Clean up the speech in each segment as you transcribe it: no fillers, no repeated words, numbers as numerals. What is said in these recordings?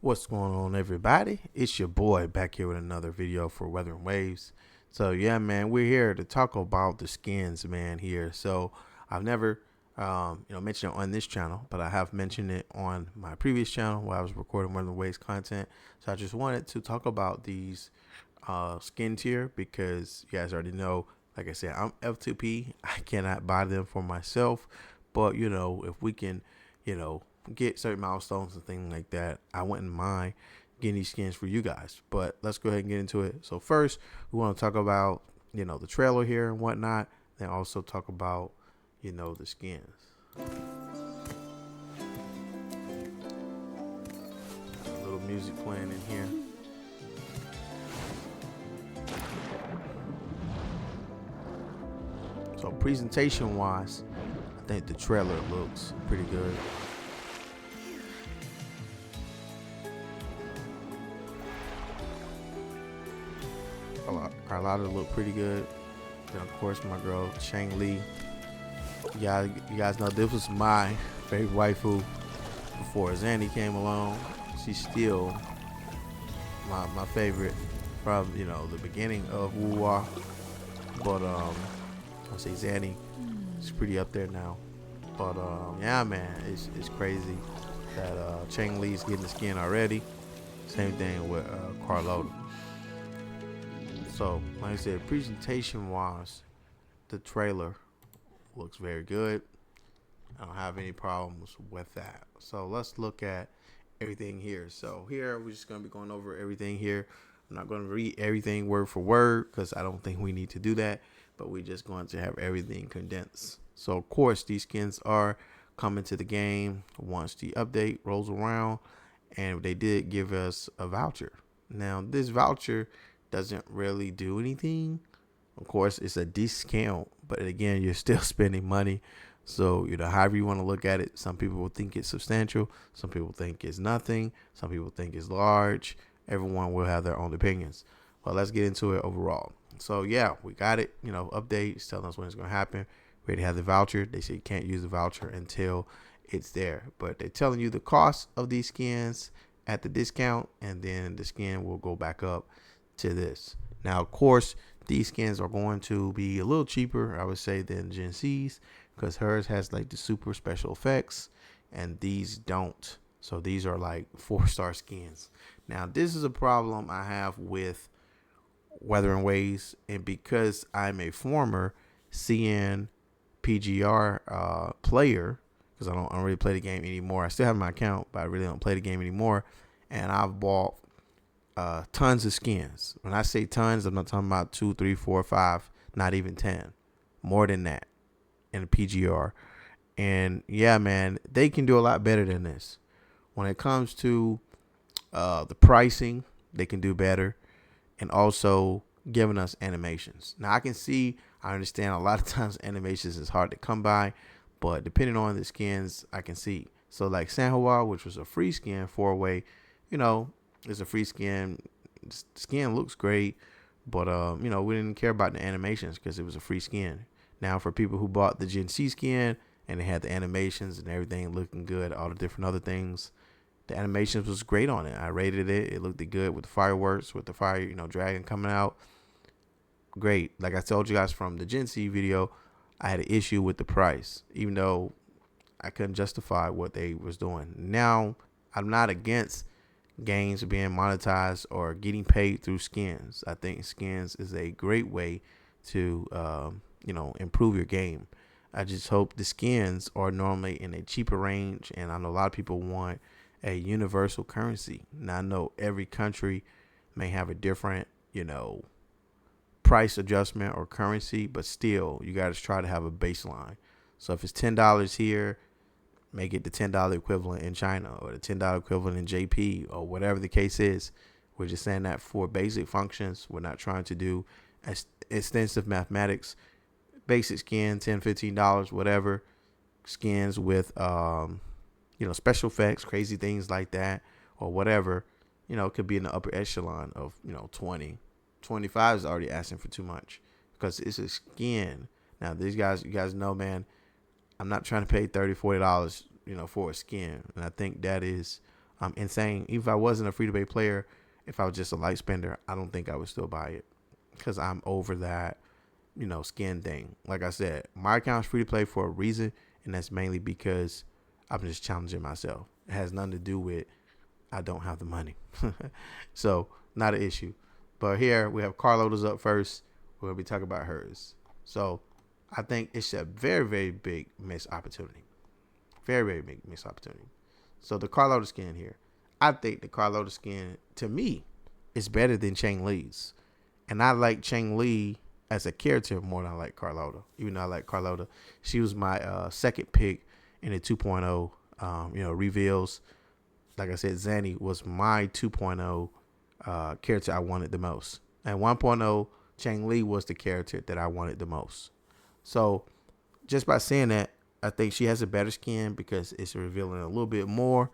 What's going on, everybody? It's your boy back here with another video for Wuthering Waves. So yeah, man, we're here to talk about the skins, man. Here, so I've never, mentioned it on this channel, but I have mentioned it on my previous channel where I was recording Wuthering Waves content. So I just wanted to talk about these skin tier because you guys already know. Like I said, I'm F2P. I cannot buy them for myself, but if we can, you know, get certain milestones and things like that, I wouldn't mind getting these skins for you guys. But let's go ahead and get into it. So first, we want to talk about the trailer here and whatnot. Then also talk about the skins. A little music playing in here. So presentation wise, I think the trailer looks pretty good. Carlotta look pretty good. Then of course my girl Chang Li. You guys know this was my favorite waifu before Zanny came along. She's still my favorite from the beginning of Wuwa. But I'll say Zanny, she's pretty up there now. But yeah, man, it's crazy that Chang Li's getting the skin already. Same thing with Carlotta. So, like I said, presentation wise, the trailer looks very good. I don't have any problems with that. So let's look at everything here. So here we're just gonna be going over everything here. I'm not gonna read everything word for word because I don't think we need to do that. But we're just going to have everything condensed. So of course these skins are coming to the game once the update rolls around, and they did give us a voucher. Now this voucher doesn't really do anything. Of course, it's a discount, but again, you're still spending money. So, however you want to look at it, some people will think it's substantial. Some people think it's nothing. Some people think it's large. Everyone will have their own opinions. But let's get into it overall. So, yeah, we got it. Update. It's telling us when it's going to happen. We already have the voucher. They say you can't use the voucher until it's there. But they're telling you the cost of these skins at the discount, and then the skin will go back up to this. Now, of course, these skins are going to be a little cheaper, I would say, than Gen C's because hers has like the super special effects and these don't. So these are like 4-star skins. Now, this is a problem I have with Wuthering Waves, and because I'm a former CN PGR player, because I don't really play the game anymore. I still have my account, but I really don't play the game anymore. And I've bought tons of skins. When I say tons, I'm not talking about 2, 3, 4, 5, not even 10. More than that in PGR. And yeah, man, they can do a lot better than this. When it comes to the pricing, they can do better. And also giving us animations. Now I understand a lot of times animations is hard to come by, but depending on the skins, I can see. So like Sanhua, which was a free skin 4-way, it's a free skin. Skin looks great, but we didn't care about the animations because it was a free skin. Now for people who bought the Gen C skin and they had the animations and everything looking good, all the different other things, the animations was great on it. I rated it. It looked good with the fireworks, with the fire, dragon coming out. Great. Like I told you guys from the Gen C video, I had an issue with the price, even though I couldn't justify what they was doing. Now I'm not against games being monetized or getting paid through skins. I think skins is a great way to improve your game. I just hope the skins are normally in a cheaper range, and I know a lot of people want a universal currency. Now I know every country may have a different price adjustment or currency, but still you got to try to have a baseline. So if it's $10 here, make it the $10 equivalent in China or the $10 equivalent in JP or whatever the case is. We're just saying that for basic functions. We're not trying to do extensive mathematics. Basic skin, $10, $15, whatever. Skins with special effects, crazy things like that, or whatever. It could be in the upper echelon of 20. 25 is already asking for too much because it's a skin. Now these guys, you guys know, man, I'm not trying to pay $30, $40, for a skin, and I think that is insane. Even if I wasn't a free to play player, if I was just a light spender, I don't think I would still buy it because I'm over that, skin thing. Like I said, my account's free to play for a reason, and that's mainly because I'm just challenging myself. It has nothing to do with I don't have the money. So, not an issue. But here we have Carlotta's up first. We're going to be talking about hers. So, I think it's a very, very big missed opportunity. Very, very big missed opportunity. So, the Carlotta skin here. I think the Carlotta skin, to me, is better than Chang Li's. And I like Chang Li as a character more than I like Carlotta. Even though I like Carlotta, she was my second pick in the 2.0, reveals. Like I said, Zanny was my 2.0 character I wanted the most. And 1.0, Chang Li was the character that I wanted the most. So just by saying that, I think she has a better skin because it's revealing a little bit more.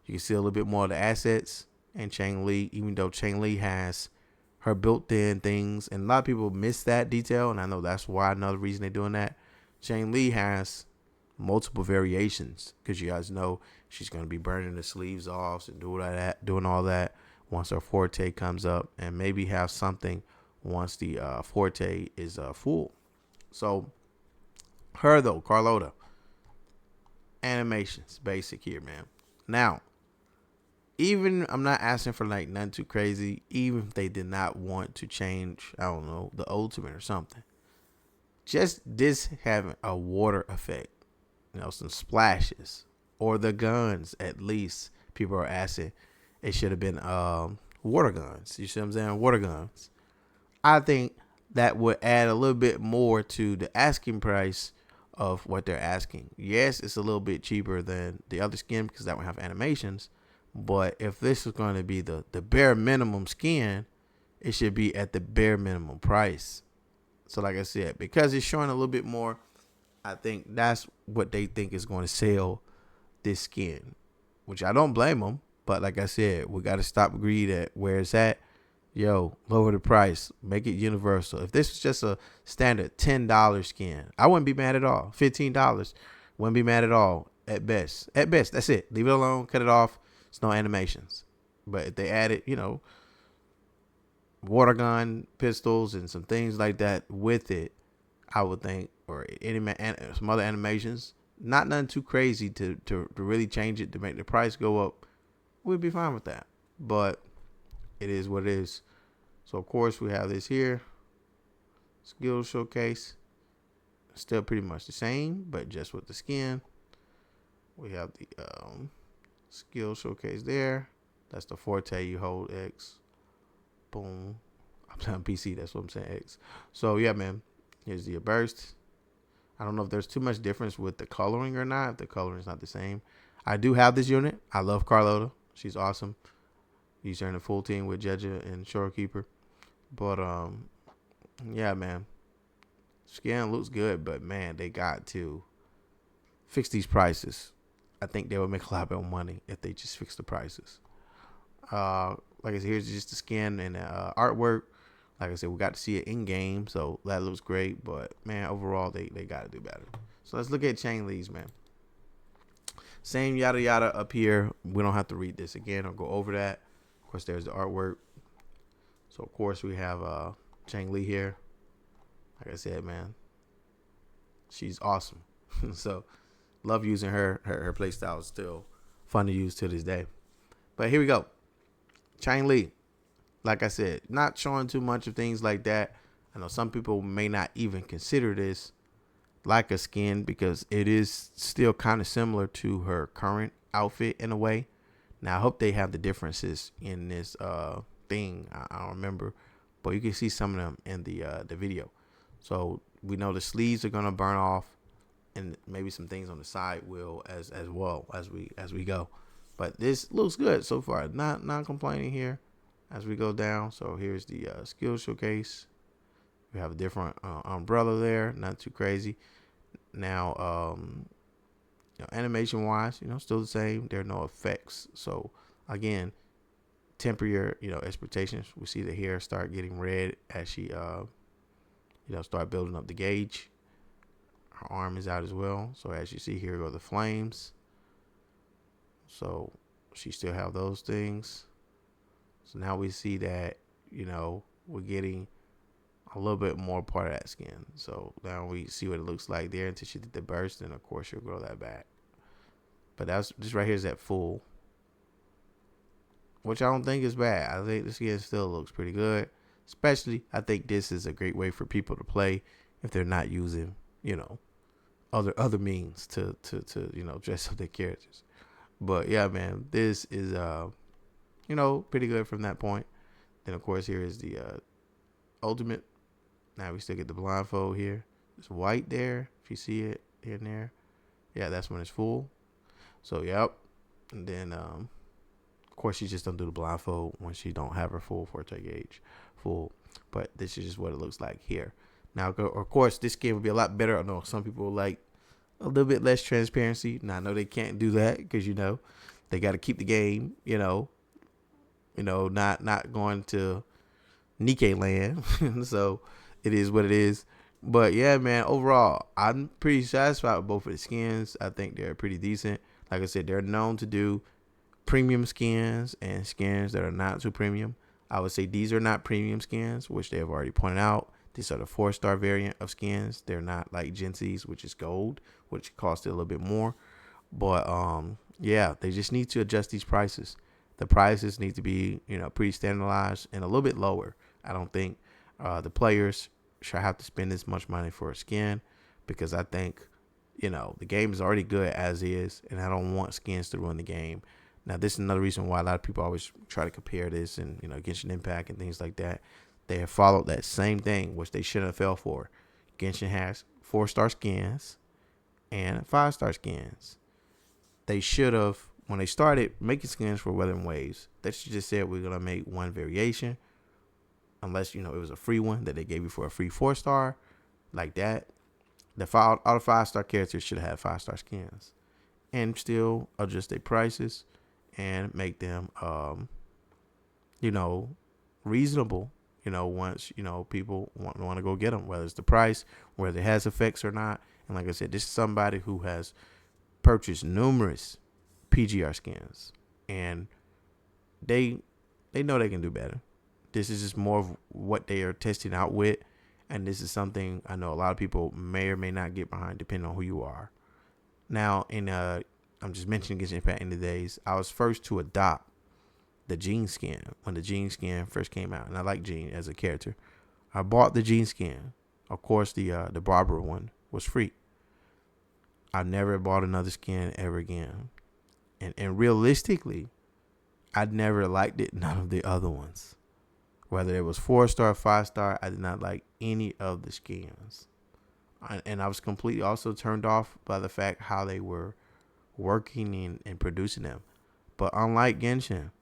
You can see a little bit more of the assets. And Chang Li, even though Chang Li has her built-in things, and a lot of people miss that detail, and I know that's why another reason they're doing that. Chang Li has multiple variations because you guys know she's going to be burning the sleeves off and doing all that once her forte comes up, and maybe have something once the forte is full. So her though, Carlotta, animations basic here, man. Now, even I'm not asking for like nothing too crazy. Even if they did not want to change, I don't know, the ultimate or something, just this having a water effect, some splashes, or the guns. At least people are asking, it should have been water guns. You see what I'm saying? Water guns. I think that would add a little bit more to the asking price of what they're asking. Yes, it's a little bit cheaper than the other skin because that would have animations. But if this is going to be the bare minimum skin, it should be at the bare minimum price. So like I said, because it's showing a little bit more, I think that's what they think is going to sell this skin, which I don't blame them. But like I said, we got to stop greed at where it's at. Yo, lower the price, make it universal. If this was just a standard $10 skin, I wouldn't be mad at all. $15, wouldn't be mad at all. At best, that's it. Leave it alone, cut it off. It's no animations. But if they added, water gun pistols and some things like that with it, I would think, or some other animations, not nothing too crazy to really change it to make the price go up, we'd be fine with that. But it is what it is. So of course we have this here, skill showcase, still pretty much the same, but just with the skin. We have the skill showcase there. That's the forte. You hold X. Boom. I'm playing PC. That's what I'm saying. X. So yeah, man. Here's the burst. I don't know if there's too much difference with the coloring or not. If the coloring is not the same. I do have this unit. I love Carlotta. She's awesome. Use her in the full team with Jeja and Shorekeeper. But yeah, man. Skin looks good, but man, they got to fix these prices. I think they would make a lot more money if they just fix the prices. Like I said, here's just the skin and artwork. Like I said, we got to see it in game, so that looks great. But man, overall, they got to do better. So let's look at Chang Li's, man. Same yada yada up here. We don't have to read this again or go over that. Of course, there's the artwork. So of course we have Chang Li here. Like I said, man, she's awesome. So love using her. Her play style is still fun to use to this day. But here we go. Chang Li. Like I said, not showing too much of things like that. I know some people may not even consider this like a skin because it is still kind of similar to her current outfit in a way. Now I hope they have the differences in this thing. I don't remember, but you can see some of them in the video. So we know the sleeves are gonna burn off, and maybe some things on the side will as well as we go. But this looks good so far. Not complaining here as we go down. So here's the skill showcase. We have a different umbrella there. Not too crazy. Now, animation wise, still the same. There are no effects. So again, temper your expectations. We see the hair start getting red as she start building up the gauge. Her arm is out as well. So as you see, here go the flames. So She still have those things. So now we see that, we're getting a little bit more part of that skin. So now we see what it looks like there until she did the burst, and of course she'll grow that back. But that's this right here is that full, which I don't think is bad. I think the skin still looks pretty good. Especially, I think this is a great way for people to play if they're not using, other means to dress up their characters. But yeah, man, this is pretty good from that point. Then of course here is the ultimate. Now we still get the blindfold here. It's white there. If you see it in there, yeah, that's when it's full. So yep. And then of course she just don't do the blindfold when she don't have her full forte gauge full. But this is just what it looks like here. Now of course this game would be a lot better. I know some people like a little bit less transparency. Now I know they can't do that because they got to keep the game. Not going to Nikkei land. So it is what it is. But yeah, man, overall, I'm pretty satisfied with both of the skins. I think they're pretty decent. Like I said, they're known to do premium skins and skins that are not too premium. I would say these are not premium skins, which they have already pointed out. These are the 4-star variant of skins. They're not like Gensi's, which is gold, which costs a little bit more. But yeah, they just need to adjust these prices. The prices need to be, pretty standardized and a little bit lower. I don't think the players should have to spend this much money for a skin, because I think, the game is already good as is, and I don't want skins to ruin the game. Now, this is another reason why a lot of people always try to compare this and, Genshin Impact and things like that. They have followed that same thing, which they shouldn't have fell for. Genshin has 4-star skins and 5-star skins. They should have, when they started making skins for Wuthering Waves, they should just said we're going to make one variation, unless, it was a free one that they gave you for a free 4-star, like that. All the 5-star characters should have 5-star skins, and still adjust their prices and make them, reasonable. Once people want to go get them, whether it's the price, whether it has effects or not. And like I said, this is somebody who has purchased numerous PGR skins, and they know they can do better. This is just more of what they are testing out with, and this is something I know a lot of people may or may not get behind, depending on who you are. Now, I'm just mentioning Genshin Impact in the days, I was first to adopt the Jean skin when the Jean skin first came out, and I like Jean as a character. I bought the Jean skin. Of course, the Barbara one was free. I never bought another skin ever again, and realistically, I'd never liked it. None of the other ones, whether it was 4-star, 5-star, I did not like any of the skins, and I was completely also turned off by the fact how they were working and producing them. But unlike Genshin,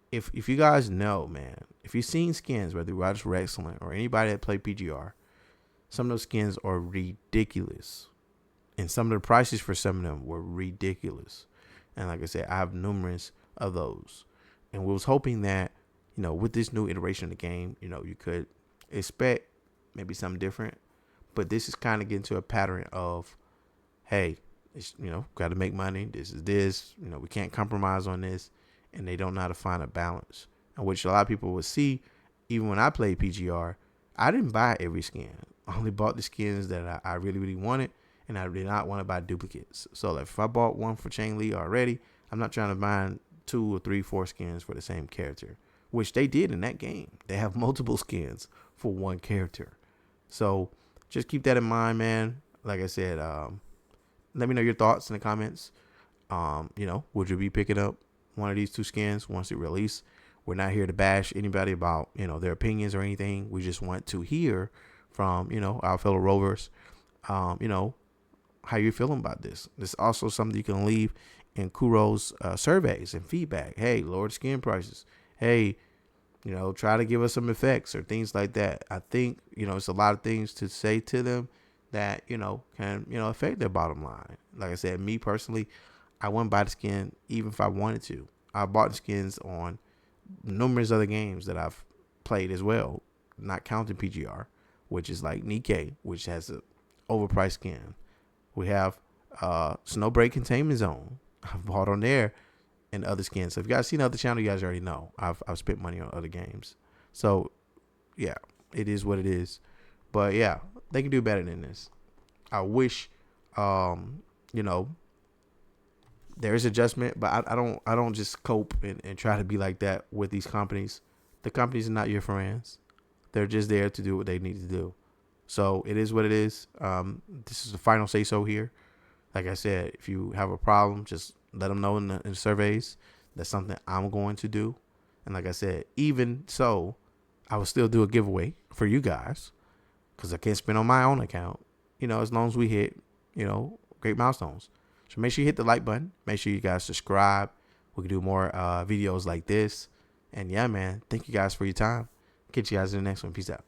if you guys know, man, if you've seen skins, whether Rogers were excellent or anybody that played PGR, some of those skins are ridiculous. And some of the prices for some of them were ridiculous. And like I said, I have numerous of those. And we was hoping that, with this new iteration of the game, you could expect maybe something different. But this is kind of getting to a pattern of, hey, it's, got to make money. This is this. We can't compromise on this. And they don't know how to find a balance. And which a lot of people would see, even when I played PGR, I didn't buy every skin. I only bought the skins that I really, really wanted. And I did not want to buy duplicates. So like if I bought one for Chain Li already, I'm not trying to buy 2 or 3, 4 skins for the same character, which they did in that game. They have multiple skins for one character. So just keep that in mind, man. Like I said, let me know your thoughts in the comments. Would you be picking up one of these 2 skins once it release? We're not here to bash anybody about, their opinions or anything. We just want to hear from, our fellow rovers, how you're feeling about this. This is also something you can leave in Kuro's surveys and feedback. Hey, lower the skin prices. Hey, try to give us some effects or things like that. I think, it's a lot of things to say to them that, can, affect their bottom line. Like I said, me personally, I wouldn't buy the skin even if I wanted to. I bought the skins on numerous other games that I've played as well, not counting PGR, which is like Nikkei, which has a overpriced skin. We have Snowbreak Containment Zone. I've bought on there and other skins. So if you guys seen the other channel, you guys already know I've spent money on other games. So yeah, it is what it is. But yeah, they can do better than this. I wish, you know, there is adjustment, but I don't just cope and try to be like that with these companies. The companies are not your friends. They're just there to do what they need to do. So it is what it is. This is the final say so here. Like I said, if you have a problem, just let them know in the surveys. That's something I'm going to do. And like I said, even so, I will still do a giveaway for you guys because I can't spend on my own account. As long as we hit, great milestones. So make sure you hit the like button. Make sure you guys subscribe. We can do more videos like this. And yeah, man, thank you guys for your time. Catch you guys in the next one. Peace out.